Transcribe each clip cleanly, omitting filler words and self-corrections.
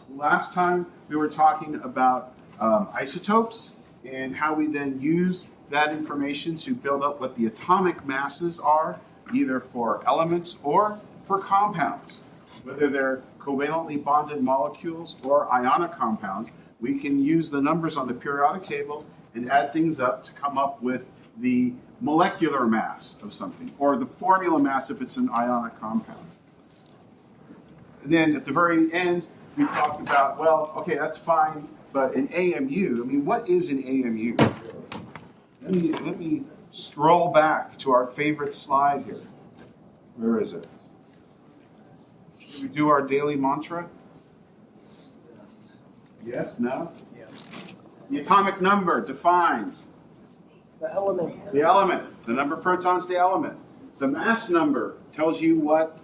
Last time we were talking about isotopes and how we then use that information to build up what the atomic masses are, either for elements or for compounds. Whether they're covalently bonded molecules or ionic compounds, we can use the numbers on the periodic table and add things up to come up with the molecular mass of something, or the formula mass if it's an ionic compound. And then at the very end, we talked about, well, okay, that's fine, but an AMU, I mean, what is an AMU? Let me scroll back to our favorite slide here. Where is it? Should we do our daily mantra? Yes, no? Yeah. The atomic number defines The element. the element. The number of protons, the element. The mass number tells you what?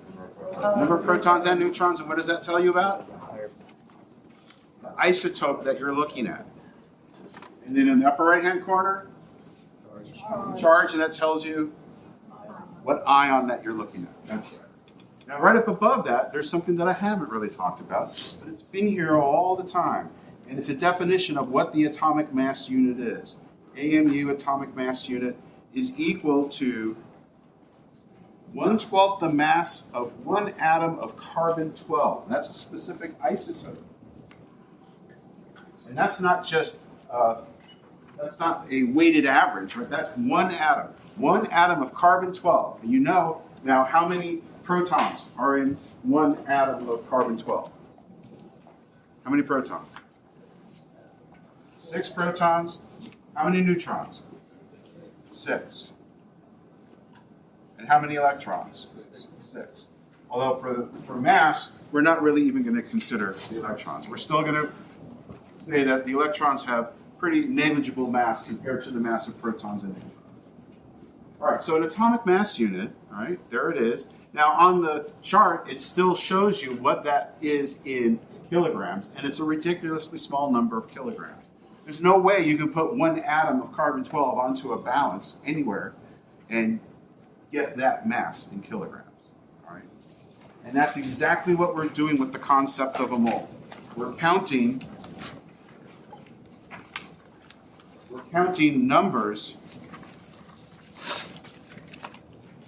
Number of protons and neutrons, and what does that tell you about? The isotope that you're looking at. And then in the upper right-hand corner, charge, and that tells you what ion that you're looking at. That's right. Now, right up above that, there's something that I haven't really talked about, but it's been here all the time, and it's a definition of what the atomic mass unit is. AMU, atomic mass unit, is equal to 1/12 the mass of one atom of carbon-12. That's a specific isotope. And that's not just, that's not a weighted average, right? That's one atom. One atom of carbon-12. And you know now how many protons are in one atom of carbon-12? How many protons? 6 protons. How many neutrons? 6. And how many electrons? 6. Although for mass, we're not really even going to consider the electrons. We're still going to say that the electrons have pretty negligible mass compared to the mass of protons and neutrons. All right, so an atomic mass unit, all right, there it is. Now on the chart, it still shows you what that is in kilograms, and it's a ridiculously small number of kilograms. There's no way you can put one atom of carbon-12 onto a balance anywhere and get that mass in kilograms. All right? And that's exactly what we're doing with the concept of a mole. We're counting numbers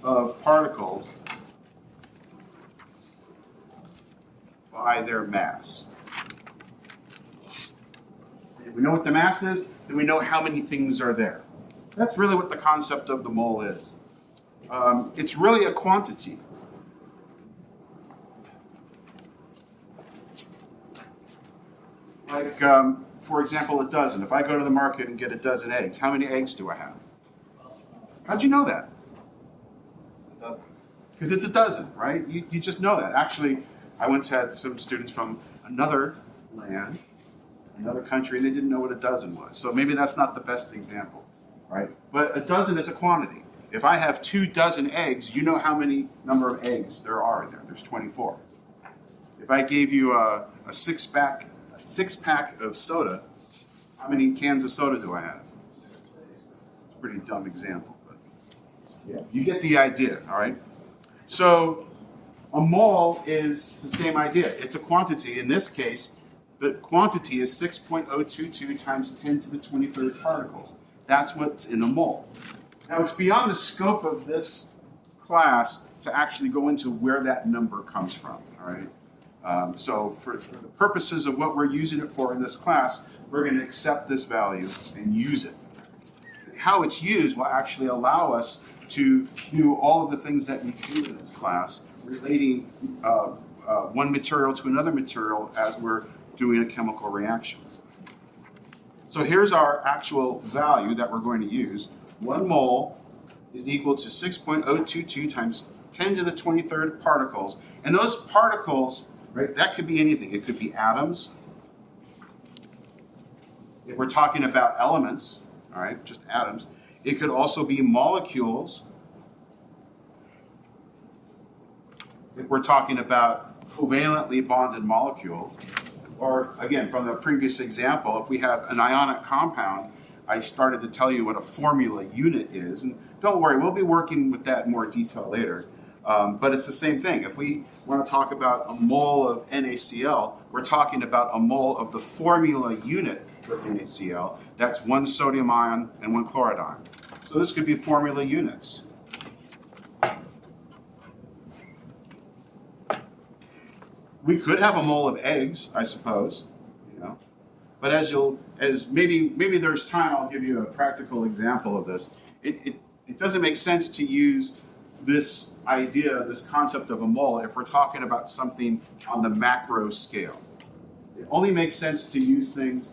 of particles by their mass. If we know what the mass is, then we know how many things are there. That's really what the concept of the mole is. It's really a quantity. Like, for example, a dozen. If I go to the market and get a dozen eggs, how many eggs do I have? How'd you know that? Because it's a dozen, right? You just know that. Actually, I once had some students from another land, another country, and they didn't know what a dozen was. So maybe that's not the best example, right? But a dozen is a quantity. If I have 2 dozen eggs, you know how many number of eggs there are in there. There's 24. If I gave you a six-pack of soda, how many cans of soda do I have? It's a pretty dumb example, but yeah, you get the idea, all right? So a mole is the same idea. It's a quantity. In this case, the quantity is 6.022 times 10 to the 23rd particles. That's what's in a mole. Now, it's beyond the scope of this class to actually go into where that number comes from, all right? So for the purposes of what we're using it for in this class, we're going to accept this value and use it. How it's used will actually allow us to do all of the things that we do in this class, relating one material to another material as we're doing a chemical reaction. So here's our actual value that we're going to use. 1 mole is equal to 6.022 times 10 to the 23rd particles. And those particles, right, that could be anything. It could be atoms. If we're talking about elements, all right, just atoms. It could also be molecules. If we're talking about covalently bonded molecules. Or again, from the previous example, if we have an ionic compound, I started to tell you what a formula unit is. And don't worry, we'll be working with that in more detail later. But it's the same thing. If we want to talk about a mole of NaCl, we're talking about a mole of the formula unit for NaCl. That's 1 sodium ion and 1 chloride ion. So this could be formula units. We could have a mole of eggs, I suppose, you know. But as maybe there's time, I'll give you a practical example of this. It doesn't make sense to use this idea, this concept of a mole, if we're talking about something on the macro scale. It only makes sense to use this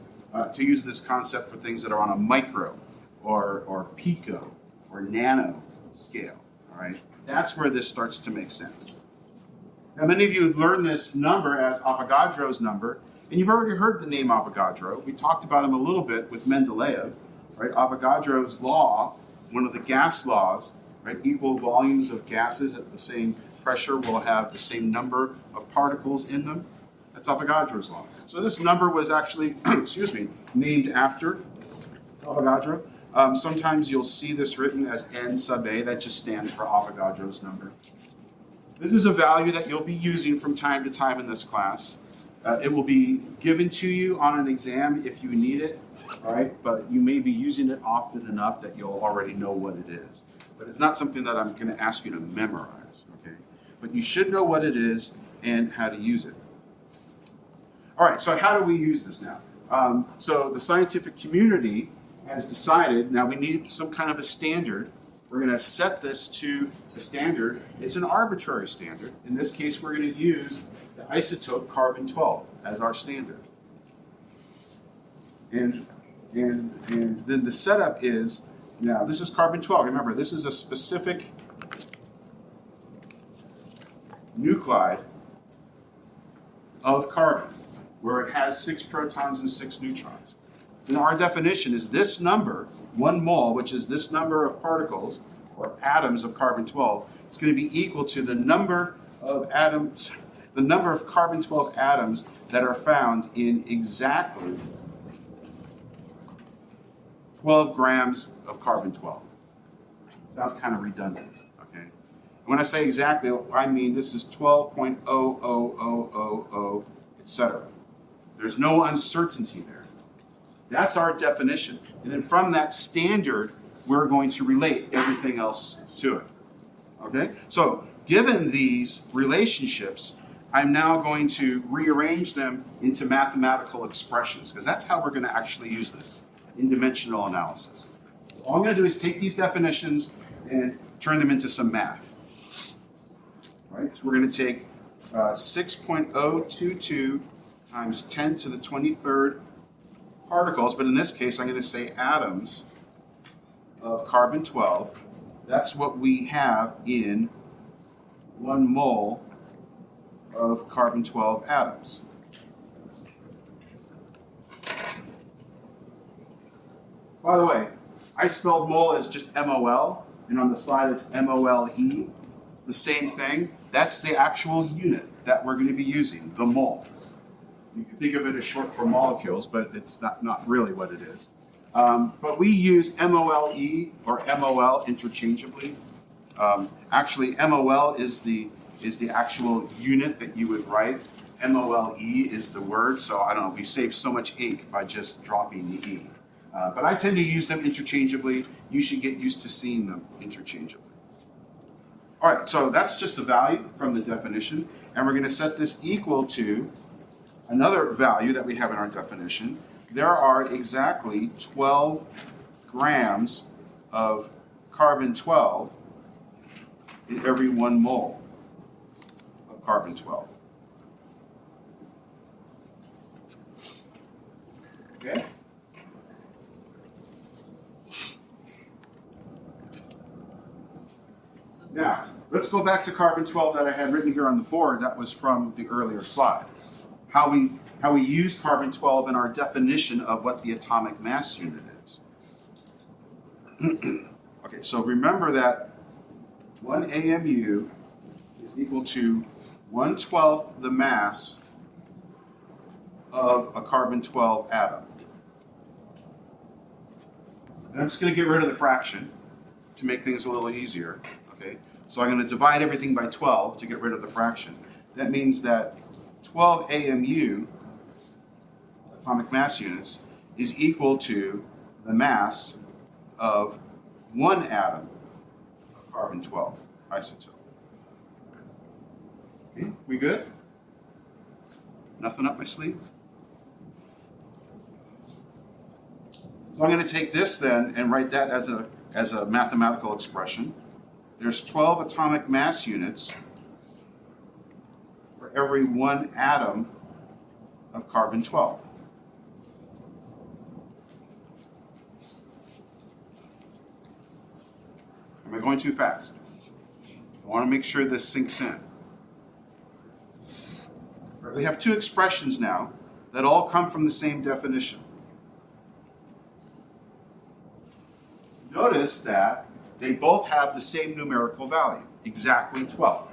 concept for things that are on a micro or pico or nano scale. All right, that's where this starts to make sense. Now, many of you have learned this number as Avogadro's number, and you've already heard the name Avogadro. We talked about him a little bit with Mendeleev, right? Avogadro's law, one of the gas laws, right? Equal volumes of gases at the same pressure will have the same number of particles in them. That's Avogadro's law. So this number was actually, named after Avogadro. Sometimes you'll see this written as N sub A. That just stands for Avogadro's number. This is a value that you'll be using from time to time in this class. It will be given to you on an exam if you need it, all right? But you may be using it often enough that you'll already know what it is. But it's not something that I'm going to ask you to memorize, okay? But you should know what it is and how to use it. All right, so how do we use this now? So the scientific community has decided, now we need some kind of a standard. We're going to set this to a standard. It's an arbitrary standard. In this case, we're going to use the isotope carbon-12 as our standard. And then the setup is, now this is carbon-12. Remember, this is a specific nuclide of carbon where it has 6 protons and 6 neutrons. And our definition is this number, 1 mole, which is this number of particles or atoms of carbon-12, it's going to be equal to the number of atoms, the number of carbon-12 atoms that are found in exactly 12 grams of carbon-12. Sounds kind of redundant, okay? When I say exactly, I mean this is 12.00000, etc. There's no uncertainty there. That's our definition. And then from that standard, we're going to relate everything else to it. Okay? So, given these relationships, I'm now going to rearrange them into mathematical expressions, because that's how we're going to actually use this in dimensional analysis. So all I'm going to do is take these definitions and turn them into some math. All right? So we're going to take 6.022 times 10 to the 23rd particles, but in this case, I'm going to say atoms of carbon-12. That's what we have in 1 mole of carbon-12 atoms. By the way, I spelled mole as just MOL, and on the slide it's MOLE. It's the same thing. That's the actual unit that we're going to be using, the mole. You can think of it as short for molecules, but it's not really what it is. But we use MOLE or MOL interchangeably. Actually, MOL is the actual unit that you would write. MOLE is the word, so I don't know, we save so much ink by just dropping the E. But I tend to use them interchangeably. You should get used to seeing them interchangeably. All right, so that's just a value from the definition, and we're going to set this equal to another value that we have in our definition. There are exactly 12 grams of carbon-12 in every 1 mole of carbon-12. Okay? Now, let's go back to carbon-12 that I had written here on the board. That was from the earlier slide. How we use carbon-12 in our definition of what the atomic mass unit is. Okay, so remember that 1 AMU is equal to 1/12 the mass of a carbon-12 atom. And I'm just going to get rid of the fraction to make things a little easier. Okay, So I'm going to divide everything by 12 to get rid of the fraction. That means that 12 AMU, atomic mass units, is equal to the mass of one atom of carbon-12 isotope. Okay, we good? Nothing up my sleeve? So I'm going to take this then and write that as a mathematical expression. There's 12 atomic mass units for every one atom of carbon-12. Am I going too fast? I want to make sure this sinks in. We have two expressions now that all come from the same definition. Notice that they both have the same numerical value, exactly 12.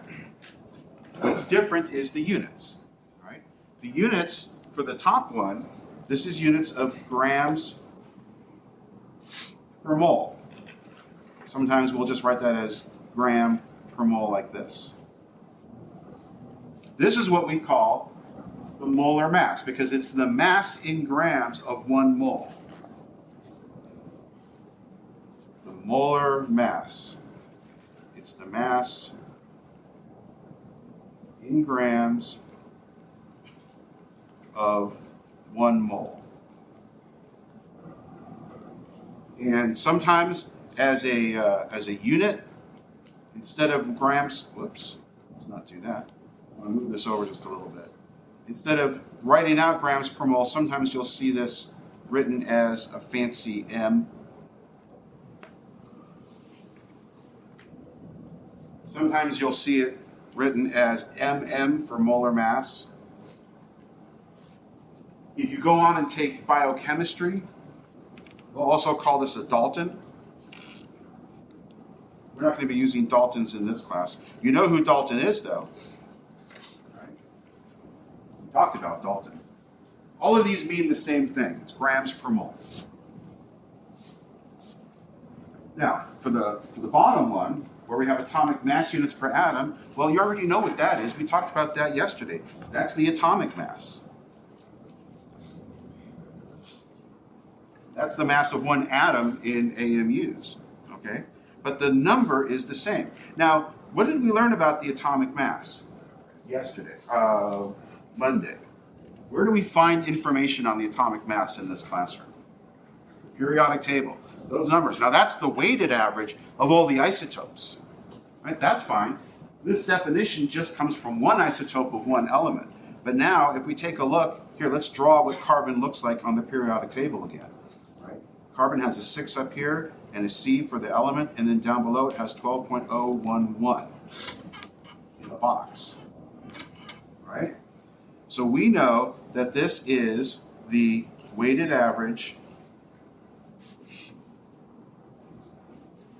What's different is the units. Right? The units for the top one, this is units of grams per mole. Sometimes we'll just write that as gram per mole like this. This is what we call the molar mass because it's the mass in grams of 1 mole. The molar mass. It's the mass in grams of 1 mole. And sometimes as a unit, instead of grams, whoops, let's not do that. I'll move this over just a little bit. Instead of writing out grams per mole, sometimes you'll see this written as a fancy M. Sometimes you'll see it written as MM for molar mass. If you go on and take biochemistry, we'll also call this a Dalton. We're not going to be using Daltons in this class. You know who Dalton is, though. Right? We talked about Dalton. All of these mean the same thing. It's grams per mole. Now, for the bottom one, where we have atomic mass units per atom, well, you already know what that is. We talked about that yesterday. That's the atomic mass. That's the mass of one atom in AMUs. Okay? But the number is the same. Now, what did we learn about the atomic mass yesterday? Monday. Where do we find information on the atomic mass in this classroom? Periodic table. Those numbers. Now, that's the weighted average of all the isotopes. Right? That's fine. This definition just comes from one isotope of one element. But now, if we take a look, here, let's draw what carbon looks like on the periodic table again. Right? Carbon has a 6 up here, and a C for the element, and then down below it has 12.011 in a box, right? So we know that this is the weighted average.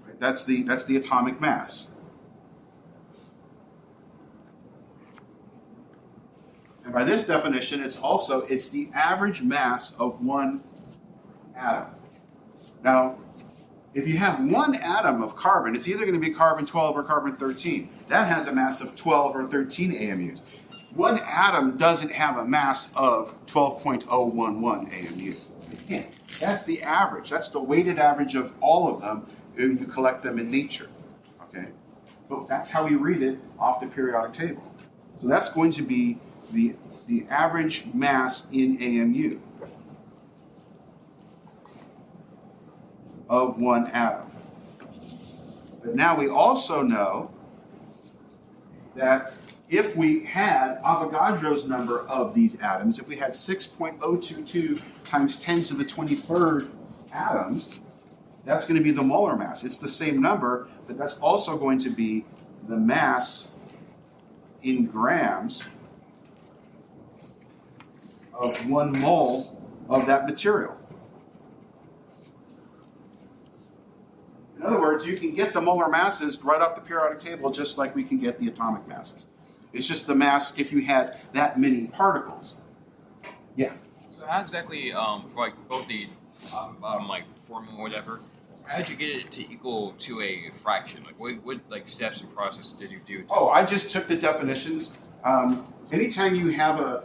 Right? That's the atomic mass. And by this definition, it's the average mass of one atom. Now, if you have one atom of carbon, it's either going to be carbon-12 or carbon-13. That has a mass of 12 or 13 AMUs. One atom doesn't have a mass of 12.011 AMU. It can't. That's the average. That's the weighted average of all of them if you collect them in nature. Okay? But that's how we read it off the periodic table. So that's going to be the average mass in AMU of one atom. But now we also know that if we had Avogadro's number of these atoms, if we had 6.022 times 10 to the 23rd atoms, that's going to be the molar mass. It's the same number, but that's also going to be the mass in grams of 1 mole of that material. In other words, you can get the molar masses right off the periodic table just like we can get the atomic masses. It's just the mass if you had that many particles. Yeah. So how exactly, for like both the bottom like formula or whatever, How did you get it to equal to a fraction? Like, what like steps and process did you do? Oh, I just took the definitions. Anytime you have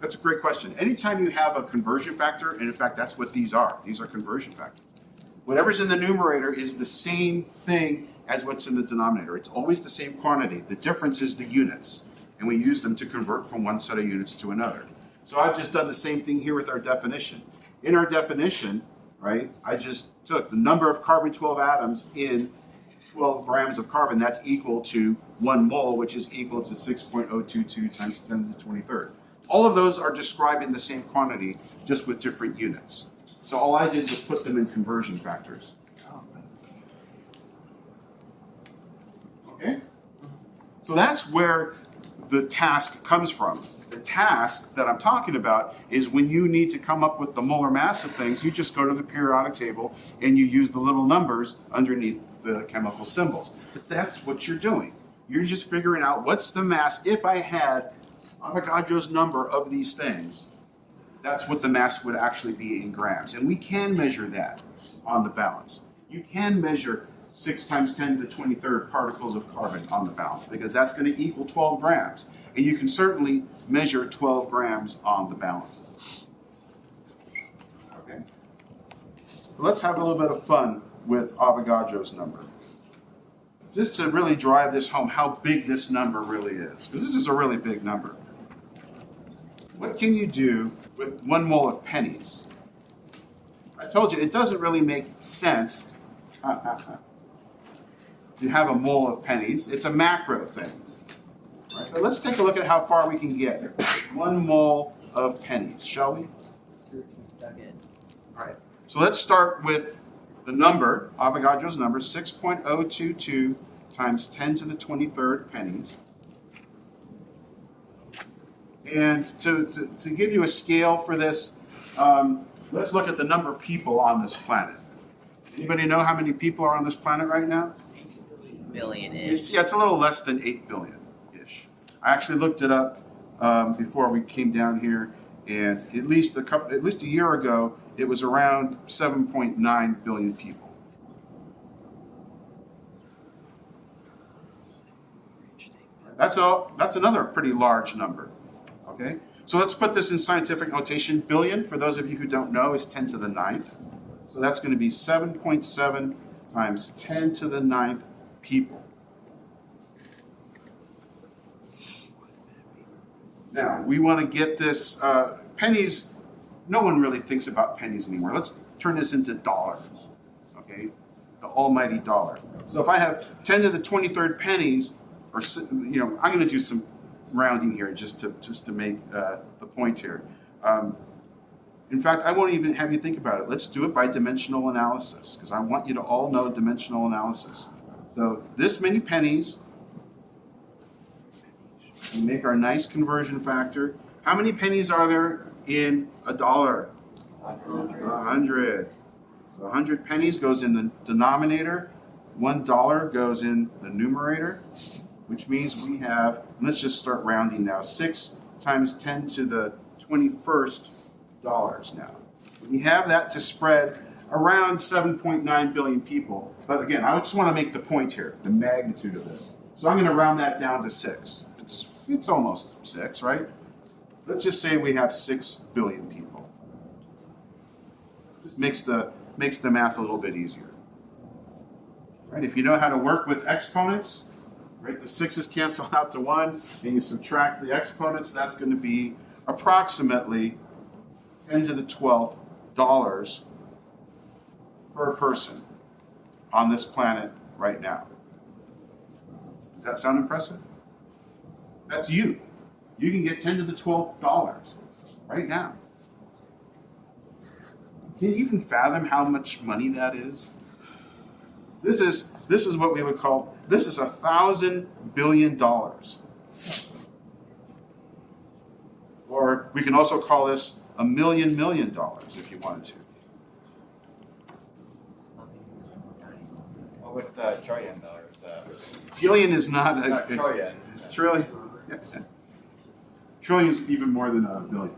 that's a great question. Anytime you have a conversion factor, and in fact, that's what these are. These are conversion factors. Whatever's in the numerator is the same thing as what's in the denominator. It's always the same quantity. The difference is the units, and we use them to convert from one set of units to another. So I've just done the same thing here with our definition. In our definition, right, I just took the number of carbon-12 atoms in 12 grams of carbon. That's equal to 1 mole, which is equal to 6.022 times 10 to the 23rd. All of those are describing the same quantity, just with different units. So all I did was put them in conversion factors. Okay? So that's where the task comes from. The task that I'm talking about is when you need to come up with the molar mass of things, you just go to the periodic table and you use the little numbers underneath the chemical symbols. But that's what you're doing. You're just figuring out what's the mass. If I had Avogadro's number of these things, that's what the mass would actually be in grams. And we can measure that on the balance. You can measure 6 times 10 to the 23rd particles of carbon on the balance, because that's going to equal 12 grams. And you can certainly measure 12 grams on the balance. Okay? Let's have a little bit of fun with Avogadro's number. Just to really drive this home, how big this number really is. Because this is a really big number. What can you do with 1 mole of pennies? I told you, it doesn't really make sense to have a mole of pennies. It's a macro thing. Right, so let's take a look at how far we can get. 1 mole of pennies, shall we? All right. So let's start with the number, Avogadro's number, 6.022 times 10 to the 23rd pennies. And to give you a scale for this, let's look at the number of people on this planet. Anybody know how many people are on this planet right now? Billion-ish. It's a little less than 8 billion-ish. I actually looked it up before we came down here, and at least a year ago, it was around 7.9 billion people. That's another pretty large number. Okay, so let's put this in scientific notation. Billion, for those of you who don't know, is 10 to the 9th. So that's going to be 7.7 times 10 to the 9th people. Now, we want to get this, pennies, no one really thinks about pennies anymore. Let's turn this into dollars, okay? The almighty dollar. So if I have 10 to the 23rd pennies, or, you know, I'm going to do some rounding here just to make the point here. In fact, I won't even have you think about it. Let's do it by dimensional analysis, because I want you to all know dimensional analysis. So this many pennies, we make our nice conversion factor. How many pennies are there in a dollar? 100. So 100 pennies goes in the denominator. $1 goes in the numerator, which means we have, let's just start rounding now, 6 times 10 to the 21st dollars now. We have that to spread around 7.9 billion people. But again, I just want to make the point here, the magnitude of this. So I'm going to round that down to 6. It's almost 6, right? Let's just say we have 6 billion people. Just makes the math a little bit easier. Right? If you know how to work with exponents, right, the 6's cancel out to 1, and you subtract the exponents, that's going to be approximately 10 to the 12th dollars per person on this planet right now. Does that sound impressive? That's you. You can get 10 to the 12th dollars right now. Can you even fathom how much money that is? This is what we would call, this is $1,000 billion. Or we can also call this $1 million if you wanted to. What would trillion dollars? Trillion is not a Trillion. trillion. Trillion is even more than a billion.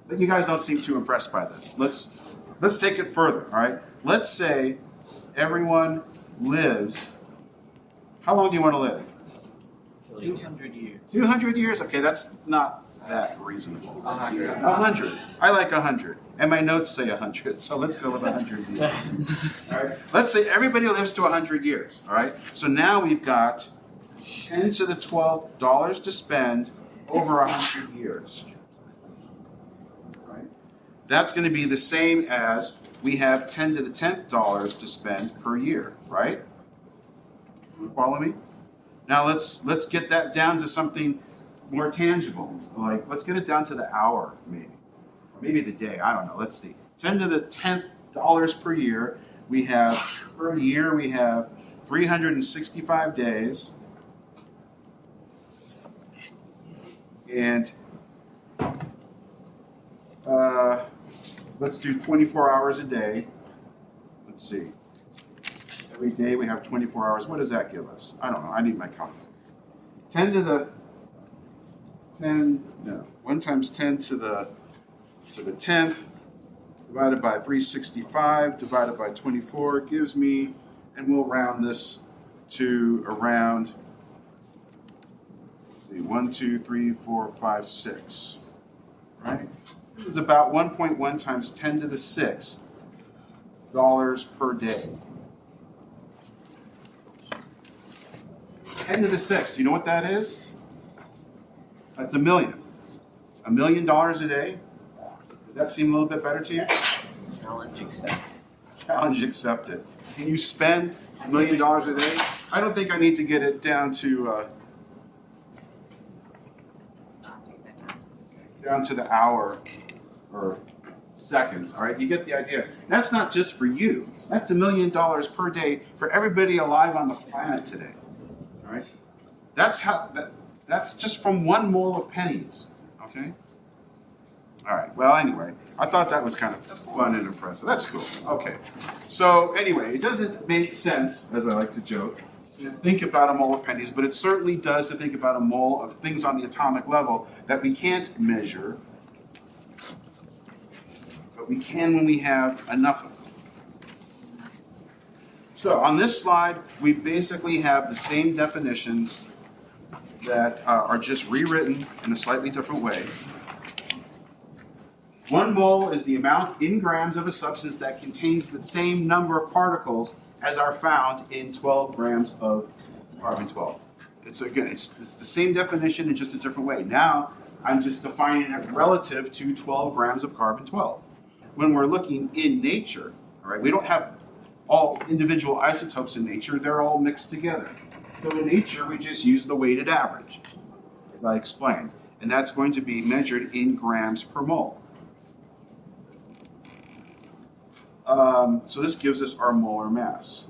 But you guys don't seem too impressed by this. let's take it further, all right? Let's say everyone lives, how long do you want to live? 200 years. 200 years? Okay, that's not that reasonable. 100. 100. I like 100. And my notes say 100, so let's go with 100 years. All right? Let's say everybody lives to 100 years, all right? So now we've got 10 to the 12th dollars to spend over 100 years. All right? That's going to be the same as we have 10 to the 10th dollars to spend per year, right? You follow me? Now let's get that down to something more tangible. Like, let's get it down to the hour, maybe. Or maybe the day, I don't know. Let's see. 10 to the 10th dollars per year. We have, per year, we have 365 days. And let's do 24 hours a day. Let's see. Every day we have 24 hours. What does that give us? I don't know. I need my calculator. 10 to the 1 times 10 to the 10th divided by 365 divided by 24 gives me, and we'll round this to around, let's see, 1, 2, 3, 4, 5, 6. Right? This is about 1.1 times 10 to the 6th dollars per day. 10 to the 6th. Do you know what that is? That's $1 million. $1 million a day. Does that seem a little bit better to you? Challenge accepted. Challenge accepted. Can you spend $1 million a day? I don't think I need to get it down to the hour or seconds. All right, you get the idea. That's not just for you. That's $1 million per day for everybody alive on the planet today. All right, that's just from 1 mole of pennies. Okay. All right. Well, anyway, I thought that was kind of fun and impressive. That's cool. Okay. So anyway, it doesn't make sense, as I like to joke, to think about a mole of pennies, but it certainly does to think about a mole of things on the atomic level that we can't measure, but we can when we have enough of them. So on this slide, we basically have the same definitions that are just rewritten in a slightly different way. 1 mole is the amount in grams of a substance that contains the same number of particles as are found in 12 grams of carbon-12. It's the same definition in just a different way. Now, I'm just defining it relative to 12 grams of carbon-12. When we're looking in nature, all right, we don't have all individual isotopes in nature. They're all mixed together. So in nature, we just use the weighted average, as I explained. And that's going to be measured in grams per mole. So this gives us our molar mass.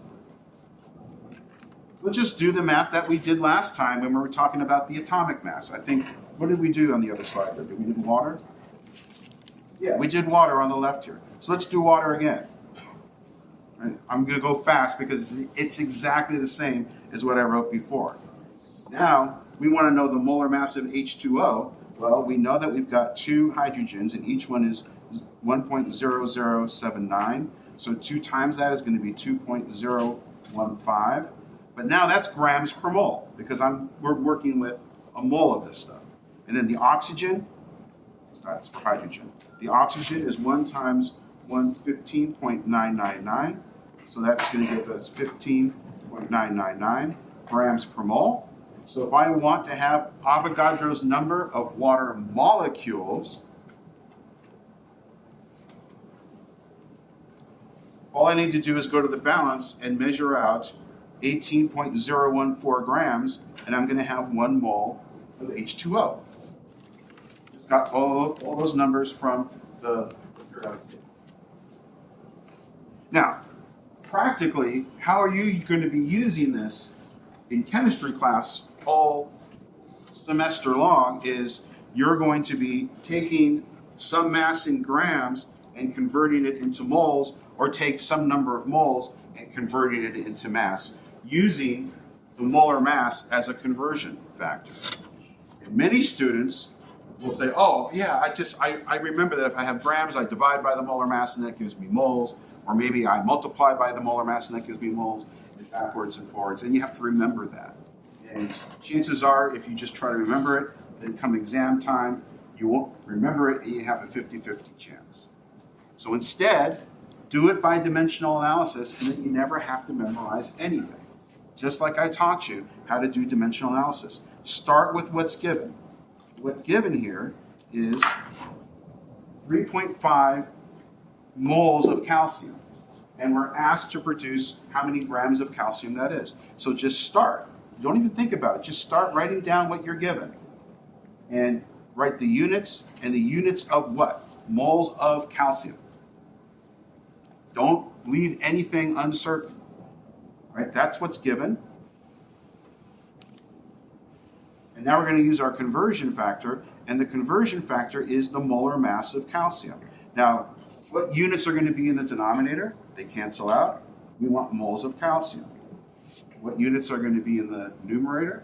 So let's just do the math that we did last time when we were talking about the atomic mass. I think, what did we do on the other slide there? Did we do water? Yeah, we did water on the left here. So let's do water again. Right? I'm going to go fast because it's exactly the same as what I wrote before. Now, we want to know the molar mass of H2O. Well, we know that we've got 2 hydrogens, and each one is 1.0079. So 2 times that is going to be 2.015. But now that's grams per mole because we're working with a mole of this stuff. And then the oxygen, that's for hydrogen. The oxygen is 1 times 115.999. So that's going to give us 15.999 grams per mole. So if I want to have Avogadro's number of water molecules, all I need to do is go to the balance and measure out 18.014 grams, and I'm going to have 1 mole of H2O. Just got all those numbers from the periodic table. Now, practically, how are you going to be using this in chemistry class all semester long is you're going to be taking some mass in grams and converting it into moles, or take some number of moles and converting it into mass, using the molar mass as a conversion factor. And many students we'll say, oh, yeah, I remember that if I have grams, I divide by the molar mass and that gives me moles. Or maybe I multiply by the molar mass and that gives me moles, and backwards and forwards. And you have to remember that. And chances are, if you just try to remember it, then come exam time, you won't remember it and you have a 50-50 chance. So instead, do it by dimensional analysis and then you never have to memorize anything. Just like I taught you how to do dimensional analysis. Start with what's given. What's given here is 3.5 moles of calcium. And we're asked to produce how many grams of calcium that is. So just start. Don't even think about it. Just start writing down what you're given. And write the units, and the units of what? Moles of calcium. Don't leave anything uncertain. Right? That's what's given. And now we're going to use our conversion factor, and the conversion factor is the molar mass of calcium. Now, what units are going to be in the denominator? They cancel out. We want moles of calcium. What units are going to be in the numerator?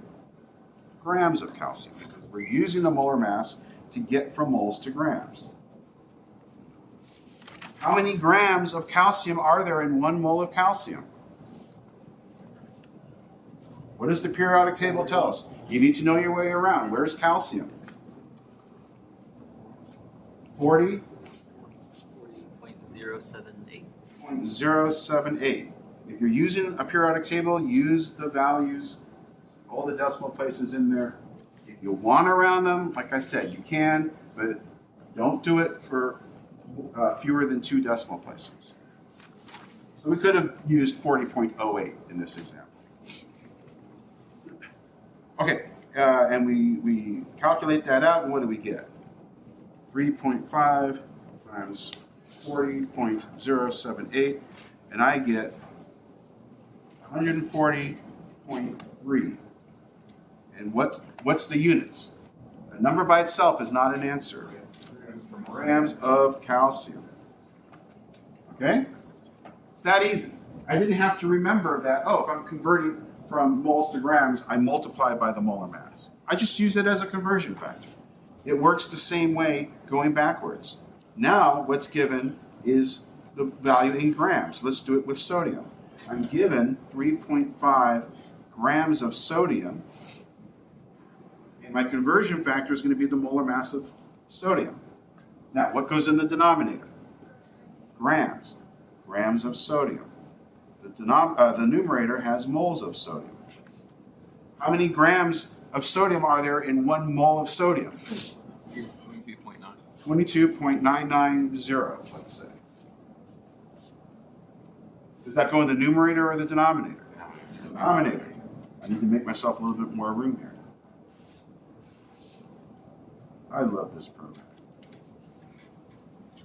Grams of calcium, because we're using the molar mass to get from moles to grams. How many grams of calcium are there in 1 mole of calcium? What does the periodic table tell us? You need to know your way around. Where's calcium? 40? 0.078. 0.078. If you're using a periodic table, use the values, all the decimal places in there. If you want to round them, like I said, you can, but don't do it for fewer than 2 decimal places. So we could have used 40.08 in this example. Okay, and we calculate that out, and what do we get? 3.5 times 40.078, and I get 140.3. And what's the units? A number by itself is not an answer. Grams of calcium. Okay? It's that easy. I didn't have to remember that, oh, if I'm converting from moles to grams, I multiply by the molar mass. I just use it as a conversion factor. It works the same way going backwards. Now, what's given is the value in grams. Let's do it with sodium. I'm given 3.5 grams of sodium, and my conversion factor is going to be the molar mass of sodium. Now, what goes in the denominator? Grams. Grams of sodium. The numerator has moles of sodium. How many grams of sodium are there in 1 mole of sodium? 22.9. 22.990, let's say. Does that go in the numerator or the denominator? Denominator. I need to make myself a little bit more room here. I love this program.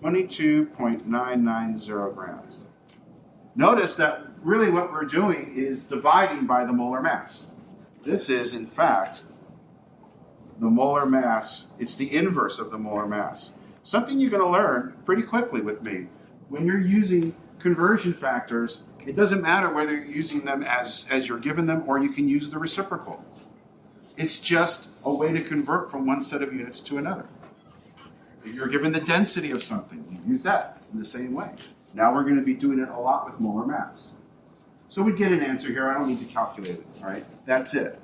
22.990 grams. Notice that really what we're doing is dividing by the molar mass. This is, in fact, the molar mass. It's the inverse of the molar mass. Something you're going to learn pretty quickly with me. When you're using conversion factors, it doesn't matter whether you're using them as you're given them or you can use the reciprocal. It's just a way to convert from one set of units to another. If you're given the density of something, you use that in the same way. Now we're going to be doing it a lot with molar mass. So we get an answer here. I don't need to calculate it, all right? That's it.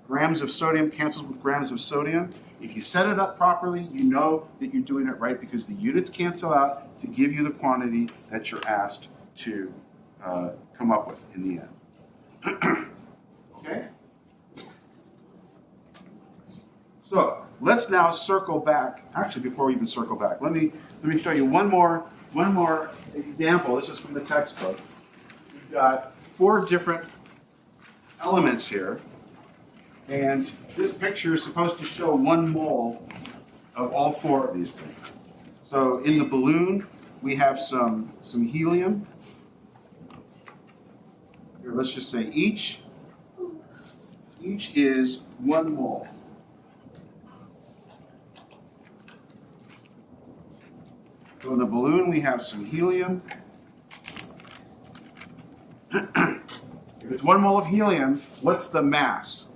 Grams of sodium cancels with grams of sodium. If you set it up properly, you know that you're doing it right because the units cancel out to give you the quantity that you're asked to come up with in the end. Okay? So let's now circle back. Actually, before we even circle back, let me show you one more example. This is from the textbook. We've got 4 different elements here. And this picture is supposed to show 1 mole of all 4 of these things. So in the balloon, we have some helium. Here, let's just say each is 1 mole. So in the balloon, we have some helium. If it's 1 mole of helium, what's the mass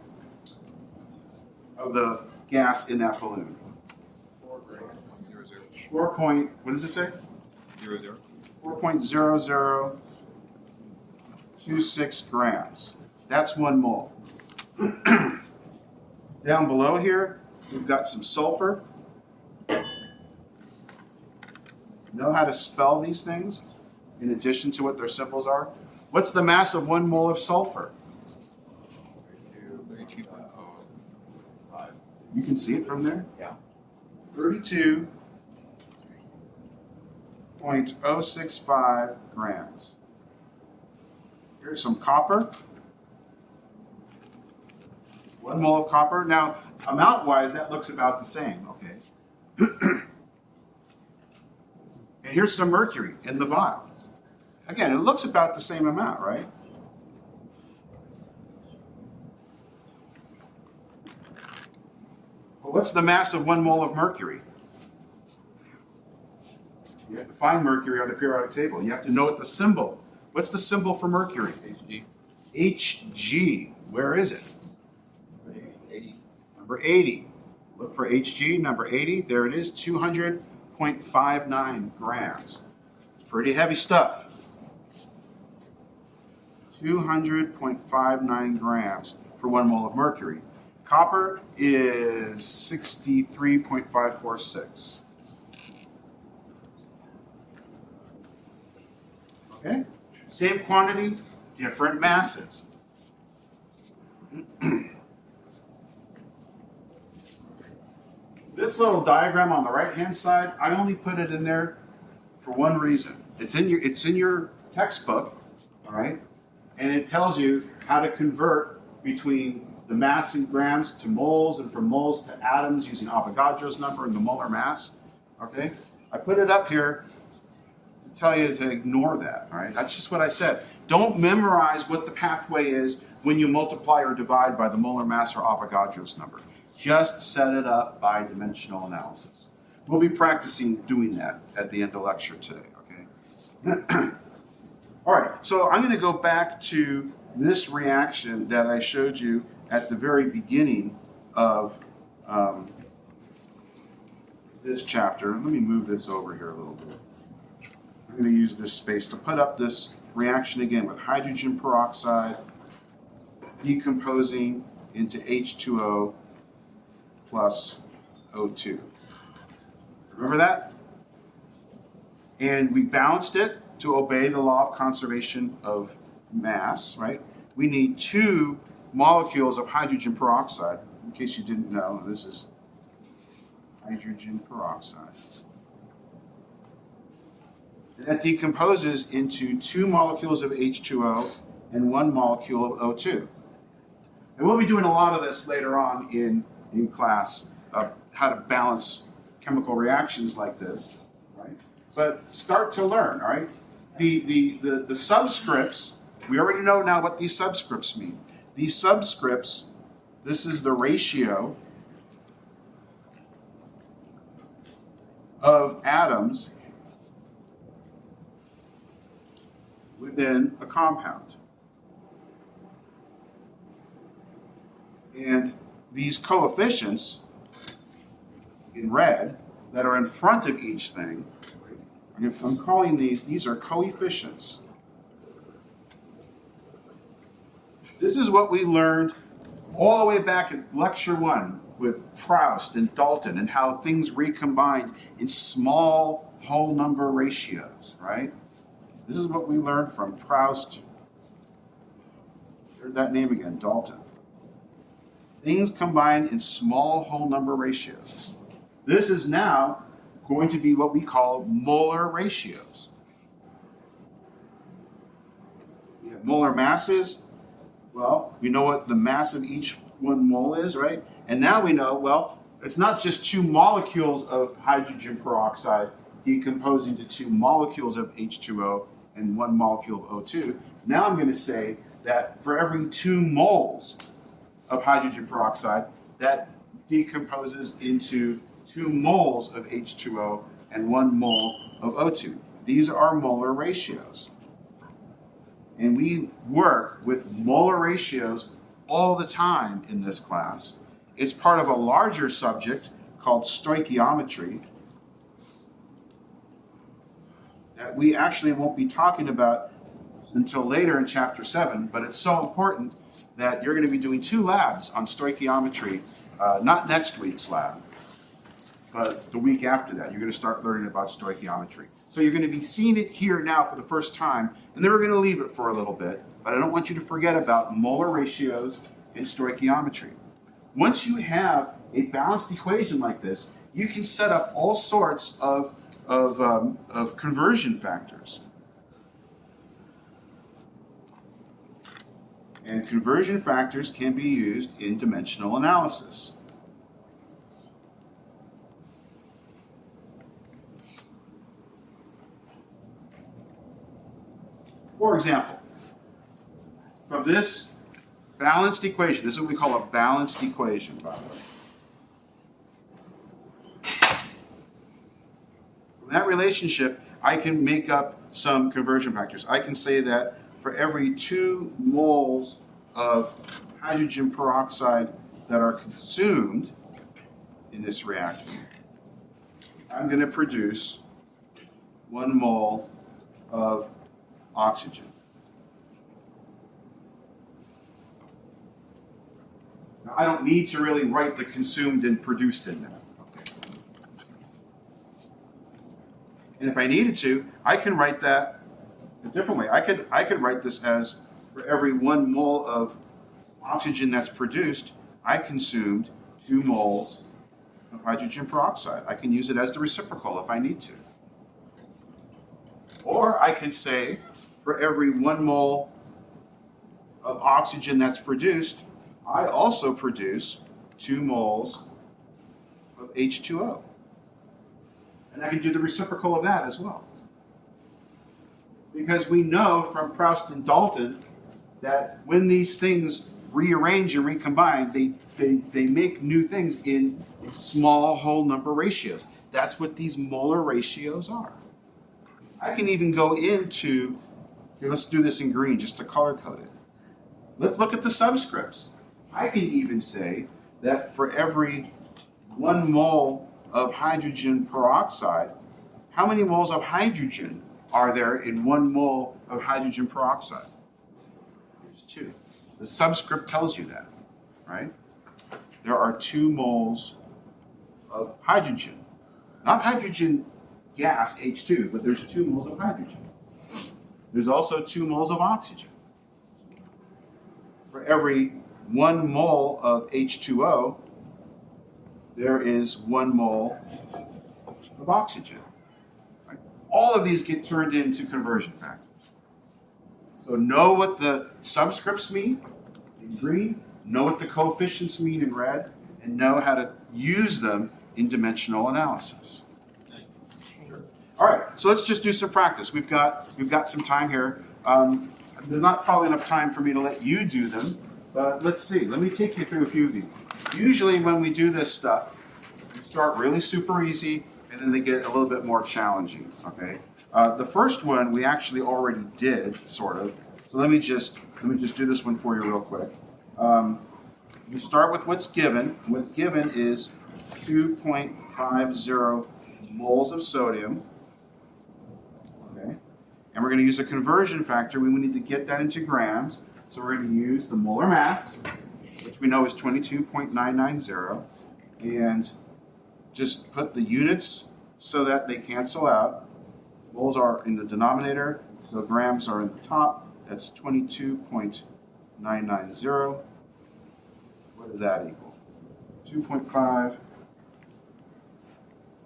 of the gas in that balloon? 4 point, what does it say? 0.00. 4.0026 grams. That's 1 mole. Down below here, we've got some sulfur. Know how to spell these things in addition to what their symbols are? What's the mass of 1 mole of sulfur? 32.05. You can see it from there? Yeah. 32.065 grams. Here's some copper. 1 mole of copper. Now, amount-wise, that looks about the same, okay? And here's some mercury in the vial. Again, it looks about the same amount, right? Well, what's the mass of 1 mole of mercury? You have to find mercury on the periodic table. You have to know what the symbol. What's the symbol for mercury? HG. Hg. Where is it? 80. Number 80. Look for Hg, number 80. There it is, 200.59 grams. It's pretty heavy stuff. 200.59 grams for 1 mole of mercury. Copper is 63.546. Okay? Same quantity, different masses. This little diagram on the right-hand side, I only put it in there for one reason. It's in your textbook, all right? And it tells you how to convert between the mass in grams to moles and from moles to atoms using Avogadro's number and the molar mass, okay? I put it up here to tell you to ignore that, all right? That's just what I said. Don't memorize what the pathway is when you multiply or divide by the molar mass or Avogadro's number. Just set it up by dimensional analysis. We'll be practicing doing that at the end of lecture today, okay? All right, so I'm going to go back to this reaction that I showed you at the very beginning of this chapter. Let me move this over here a little bit. I'm going to use this space to put up this reaction again with hydrogen peroxide decomposing into H2O plus O2. Remember that? And we balanced it to obey the law of conservation of mass, right? We need 2 molecules of hydrogen peroxide. In case you didn't know, this is hydrogen peroxide. And that decomposes into 2 molecules of H2O and 1 molecule of O2. And we'll be doing a lot of this later on in class, how to balance chemical reactions like this, right? But start to learn, all right? The subscripts, we already know now what these subscripts mean. These subscripts, this is the ratio of atoms within a compound. And these coefficients in red that are in front of each thing, I'm calling these are coefficients. This is what we learned all the way back in lecture 1 with Proust and Dalton and how things recombined in small whole number ratios, right? This is what we learned from Proust. Heard that name again, Dalton. Things combine in small whole number ratios. This is now going to be what we call molar ratios. We have molar masses. Well, we know what the mass of each 1 mole is, right? And now we know, well, it's not just 2 molecules of hydrogen peroxide decomposing to 2 molecules of H2O and 1 molecule of O2. Now I'm going to say that for every 2 moles of hydrogen peroxide, that decomposes into 2 moles of H2O and 1 mole of O2. These are molar ratios. And we work with molar ratios all the time in this class. it's part of a larger subject called stoichiometry that we actually won't be talking about until later in chapter 7, but it's so important that you're going to be doing 2 labs on stoichiometry, not next week's lab, but the week after that. You're going to start learning about stoichiometry. So you're going to be seeing it here now for the first time, and then we're going to leave it for a little bit, but I don't want you to forget about molar ratios and stoichiometry. Once you have a balanced equation like this, you can set up all sorts of conversion factors. And conversion factors can be used in dimensional analysis. For example, from this balanced equation, this is what we call a balanced equation, by the way. From that relationship, I can make up some conversion factors. I can say that for every 2 moles of hydrogen peroxide that are consumed in this reaction, I'm going to produce 1 mole of oxygen. Now, I don't need to really write the consumed and produced in there. Okay. And if I needed to, I can write that a different way. I could write this as for every 1 mole of oxygen that's produced, I consumed 2 moles of hydrogen peroxide. I can use it as the reciprocal if I need to. Or I could say for every 1 mole of oxygen that's produced, I also produce 2 moles of H2O. And I can do the reciprocal of that as well. Because we know from Proust and Dalton that when these things rearrange and recombine, they make new things in small whole number ratios. That's what these molar ratios are. I can even go into, here, let's do this in green just to color code it. Let's look at the subscripts. I can even say that for every 1 mole of hydrogen peroxide, how many moles of hydrogen are there in 1 mole of hydrogen peroxide? There's 2. The subscript tells you that, right? There are 2 moles of hydrogen. Not hydrogen gas, H2, but there's 2 moles of hydrogen. There's also 2 moles of oxygen. For every 1 mole of H2O, there is 1 mole of oxygen. Right? All of these get turned into conversion factors. So know what the subscripts mean in green, know what the coefficients mean in red, and know how to use them in dimensional analysis. All right, so let's just do some practice. We've got some time here. There's not probably enough time for me to let you do them, but let's see. Let me take you through a few of these. Usually when we do this stuff, we start really super easy, and then they get a little bit more challenging, okay? The first one we actually already did, sort of. So let me just do this one for you real quick. We start with what's given. What's given is 2.50 moles of sodium. Okay, and we're going to use a conversion factor. We need to get that into grams. So we're going to use the molar mass, which we know is 22.990, and just put the units so that they cancel out. Moles are in the denominator, so grams are in the top. That's 22.990. What does that equal? 2.5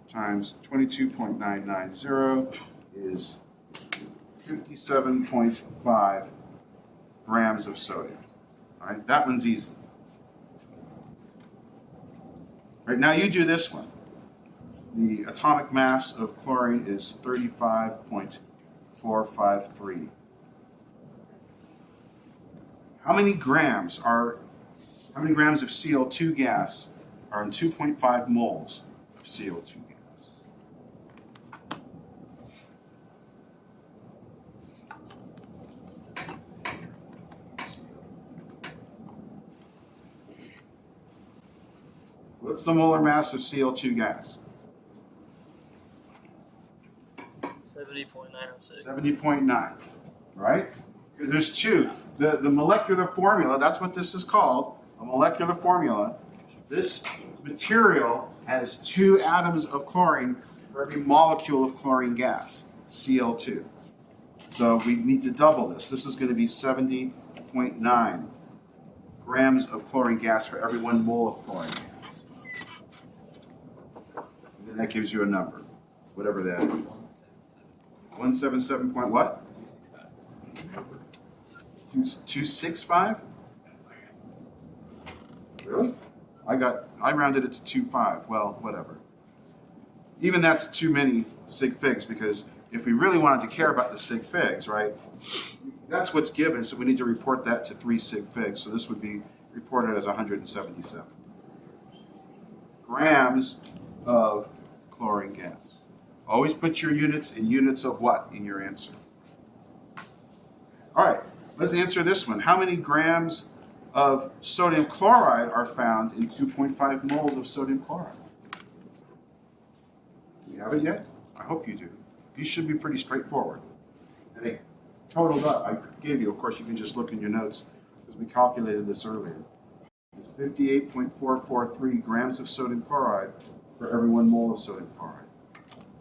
times 22.990 is 57.5 grams of sodium. All right, that one's easy. All right, now you do this one. The atomic mass of chlorine is 35.453. How many grams of CO2 gas are in 2.5 moles of CO2 gas? What's the molar mass of Cl2 gas? 70.906. 70.9, right? There's two. The molecular formula, that's what this is called, a molecular formula. This material has 2 atoms of chlorine for every molecule of chlorine gas, Cl2. So we need to double this. This is going to be 70.9 grams of chlorine gas for every 1 mole of chlorine gas. And then that gives you a number, whatever that is. 177 point what? 265? Really? I rounded it to 2.5. Well, whatever. Even that's too many sig figs, because if we really wanted to care about the sig figs, right, that's what's given, so we need to report that to 3 sig figs. So this would be reported as 177 grams of chlorine gas. Always put your units in units of what in your answer. All right, let's answer this one. How many grams of sodium chloride are found in 2.5 moles of sodium chloride? Do you have it yet? I hope you do. These should be pretty straightforward. And they totaled up. I gave you, of course, you can just look in your notes because we calculated this earlier. It's 58.443 grams of sodium chloride for every 1 mole of sodium chloride.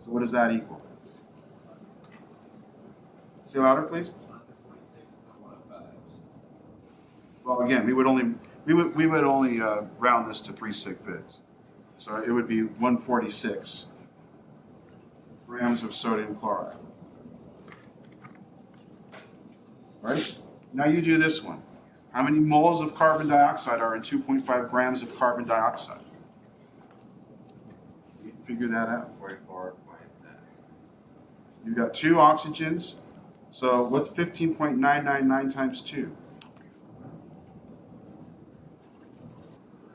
So what does that equal? Say louder, please. Well, again, we would only round this to 3 sig figs. So it would be 146 grams of sodium chloride. Right? Now you do this one. How many moles of carbon dioxide are in 2.5 grams of carbon dioxide? You can figure that out. You've got 2 oxygens. So what's 15.999 times 2?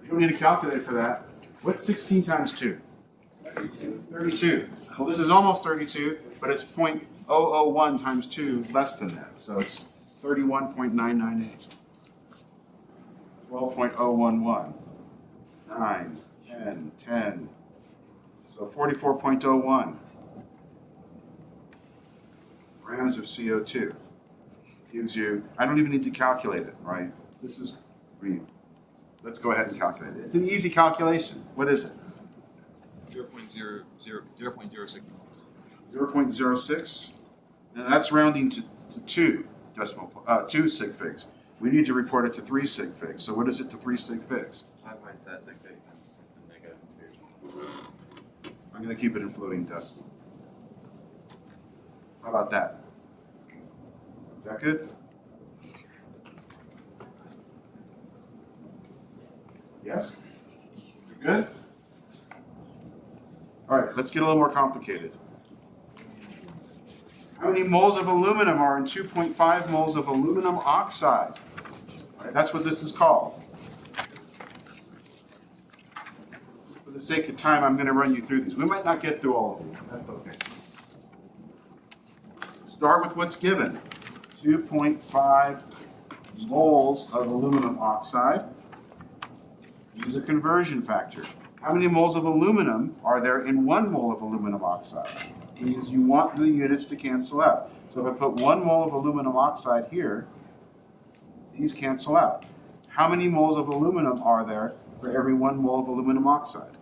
You don't need a calculator for that. What's 16 times 2? 32. Well, this is almost 32, but it's 0.001 times 2 less than that. So it's 31.998. 12.011. 9, 10, 10. So 44.01 grams of CO2 gives you, I don't even need to calculate it, right? This is, let's go ahead and calculate it. It's an easy calculation. What is it? 0.06. 0.06. Now that's rounding to 2 2 sig figs. We need to report it to 3 sig figs. So what is it to 3 sig figs? 5.66. I'm going to keep it in floating decimal. How about that? Is that good? Yes? You good? All right, let's get a little more complicated. How many moles of aluminum are in 2.5 moles of aluminum oxide? All right, that's what this is called. For the sake of time, I'm going to run you through these. We might not get through all of these. That's okay. Start with what's given. 2.5 moles of aluminum oxide. Use a conversion factor. How many moles of aluminum are there in 1 mole of aluminum oxide? Because you want the units to cancel out. So if I put 1 mole of aluminum oxide here, these cancel out. How many moles of aluminum are there for every 1 mole of aluminum oxide?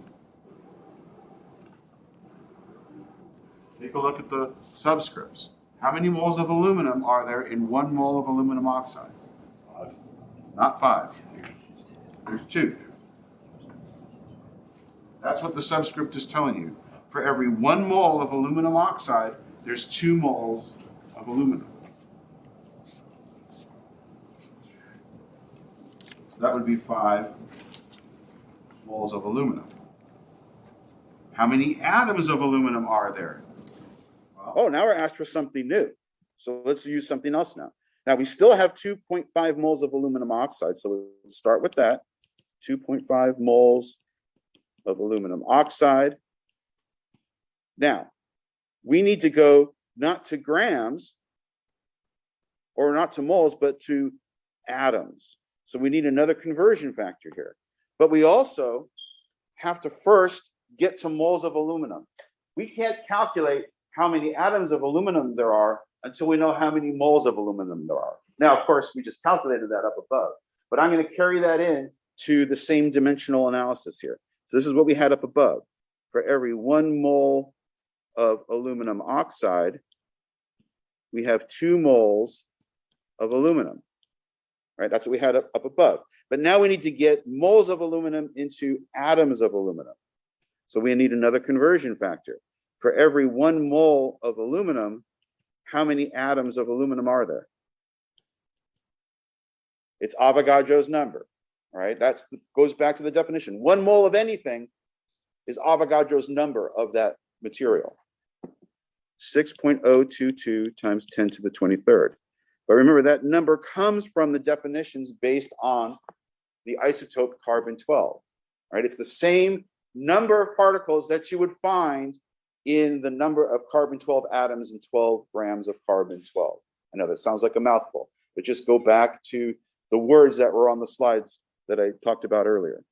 Take a look at the subscripts. How many moles of aluminum are there in 1 mole of aluminum oxide? Not 5. There's 2. That's what the subscript is telling you. For every 1 mole of aluminum oxide, there's 2 moles of aluminum. So that would be 5 moles of aluminum. How many atoms of aluminum are there? Oh, now we're asked for something new. So let's use something else now. Now we still have 2.5 moles of aluminum oxide. So we'll start with that. 2.5 moles of aluminum oxide. Now, we need to go not to grams or not to moles, but to atoms. So we need another conversion factor here. But we also have to first get to moles of aluminum. We can't calculate how many atoms of aluminum there are until we know how many moles of aluminum there are. Now, of course, we just calculated that up above, but I'm going to carry that in to the same dimensional analysis here. So this is what we had up above. For every 1 mole of aluminum oxide, we have 2 moles of aluminum, right? That's what we had up above. But now we need to get moles of aluminum into atoms of aluminum. So we need another conversion factor. For every 1 mole of aluminum, how many atoms of aluminum are there? It's Avogadro's number, right? Goes back to the definition. 1 mole of anything is Avogadro's number of that material. 6.022 times 10 to the 23rd. But remember, that number comes from the definitions based on the isotope carbon-12, right? It's the same number of particles that you would find in the number of carbon-12 atoms in 12 grams of carbon-12. I know that sounds like a mouthful, but just go back to the words that were on the slides that I talked about earlier.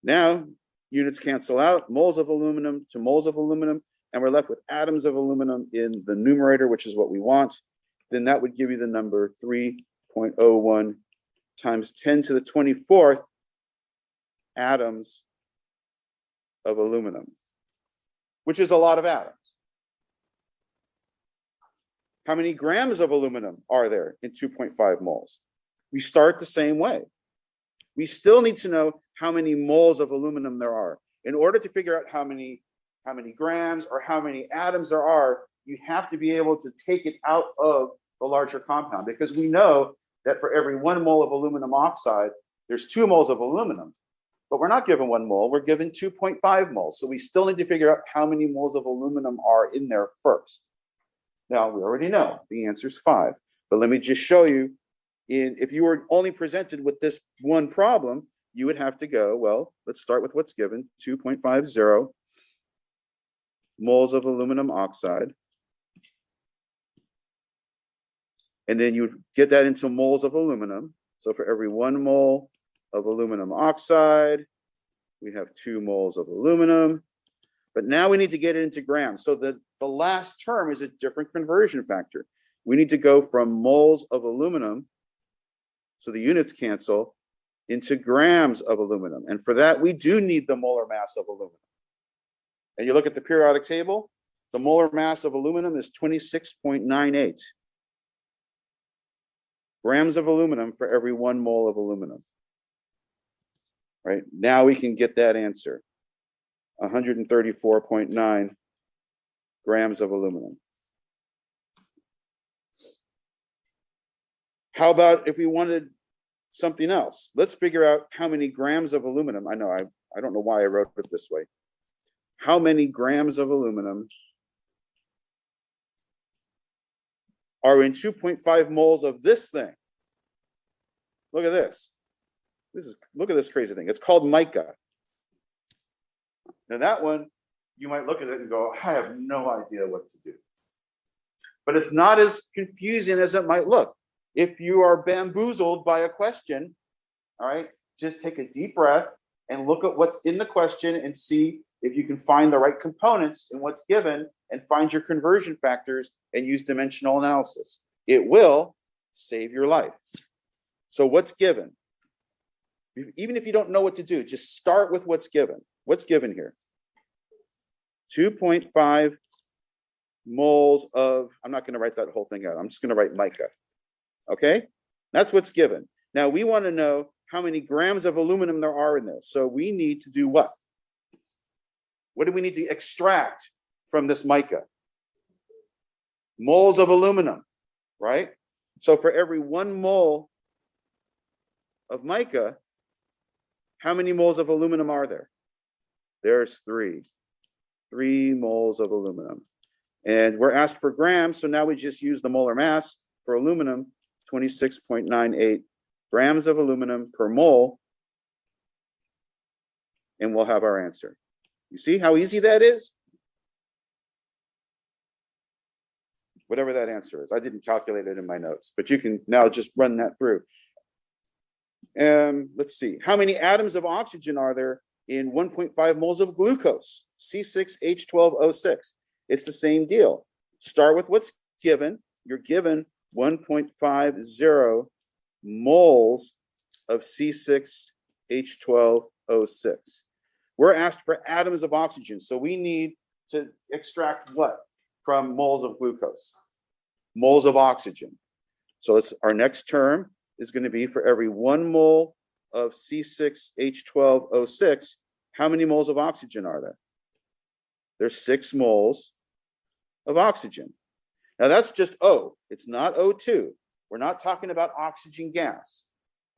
Now, units cancel out, moles of aluminum to moles of aluminum, and we're left with atoms of aluminum in the numerator, which is what we want. Then that would give you the number 3.01 times 10 to the 24th atoms of aluminum, which is a lot of atoms. How many grams of aluminum are there in 2.5 moles? We start the same way. We still need to know how many moles of aluminum there are. In order to figure out how many grams or how many atoms there are, you have to be able to take it out of the larger compound, because we know that for every 1 mole of aluminum oxide, there's 2 moles of aluminum. But we're not given 1 mole, we're given 2.5 moles. So we still need to figure out how many moles of aluminum are in there first. Now, we already know the answer is 5. But let me just show you, if you were only presented with this one problem, you would have to go, well, let's start with what's given, 2.50 moles of aluminum oxide. And then you get that into moles of aluminum. So for every 1 mole of aluminum oxide, we have 2 moles of aluminum. But now we need to get it into grams. So the last term is a different conversion factor. We need to go from moles of aluminum, so the units cancel, into grams of aluminum. And for that, we do need the molar mass of aluminum. And you look at the periodic table, the molar mass of aluminum is 26.98 grams of aluminum for every 1 mole of aluminum. Right? Now we can get that answer. 134.9 grams of aluminum. How about if we wanted something else? Let's figure out how many grams of aluminum. I know, I don't know why I wrote it this way. How many grams of aluminum are in 2.5 moles of this thing? Look at this. Look at this crazy thing. It's called mica. Now that one, you might look at it and go, I have no idea what to do. But it's not as confusing as it might look. If you are bamboozled by a question, all right, just take a deep breath and look at what's in the question and see if you can find the right components in what's given and find your conversion factors and use dimensional analysis. It will save your life. So what's given? Even if you don't know what to do, just start with what's given. What's given here? 2.5 moles of, I'm not going to write that whole thing out. I'm just going to write mica. Okay? That's what's given. Now we want to know how many grams of aluminum there are in there. So we need to do what? What do we need to extract from this mica? Moles of aluminum, right? So for every 1 mole of mica, how many moles of aluminum are there? There's 3. 3 moles of aluminum. And we're asked for grams, so now we just use the molar mass for aluminum, 26.98 grams of aluminum per mole, and we'll have our answer. You see how easy that is? Whatever that answer is. I didn't calculate it in my notes, but you can now just run that through. Let's see. How many atoms of oxygen are there in 1.5 moles of glucose, C6H12O6. It's the same deal. Start with what's given. You're given 1.50 moles of C6H12O6. We're asked for atoms of oxygen, so we need to extract what from moles of glucose? Moles of oxygen. So our next term is going to be for every 1 mole of C6H12O6, how many moles of oxygen are there? There's 6 moles of oxygen. Now that's just O. It's not O2. We're not talking about oxygen gas.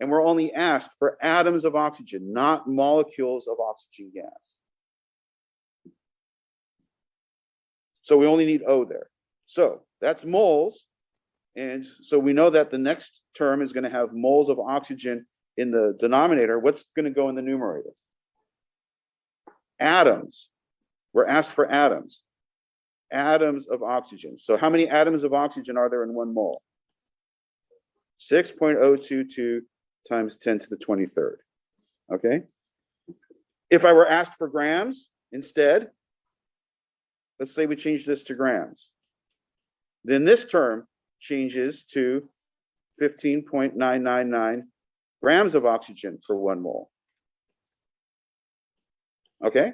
And we're only asked for atoms of oxygen, not molecules of oxygen gas. So we only need O there. So that's moles. And so we know that the next term is going to have moles of oxygen in the denominator. What's going to go in the numerator? Atoms. We're asked for atoms. Atoms of oxygen. So how many atoms of oxygen are there in 1 mole? 6.022 times 10 to the 23rd. Okay? If I were asked for grams instead, let's say we change this to grams. Then this term changes to 15.999 grams of oxygen per 1 mole. Okay?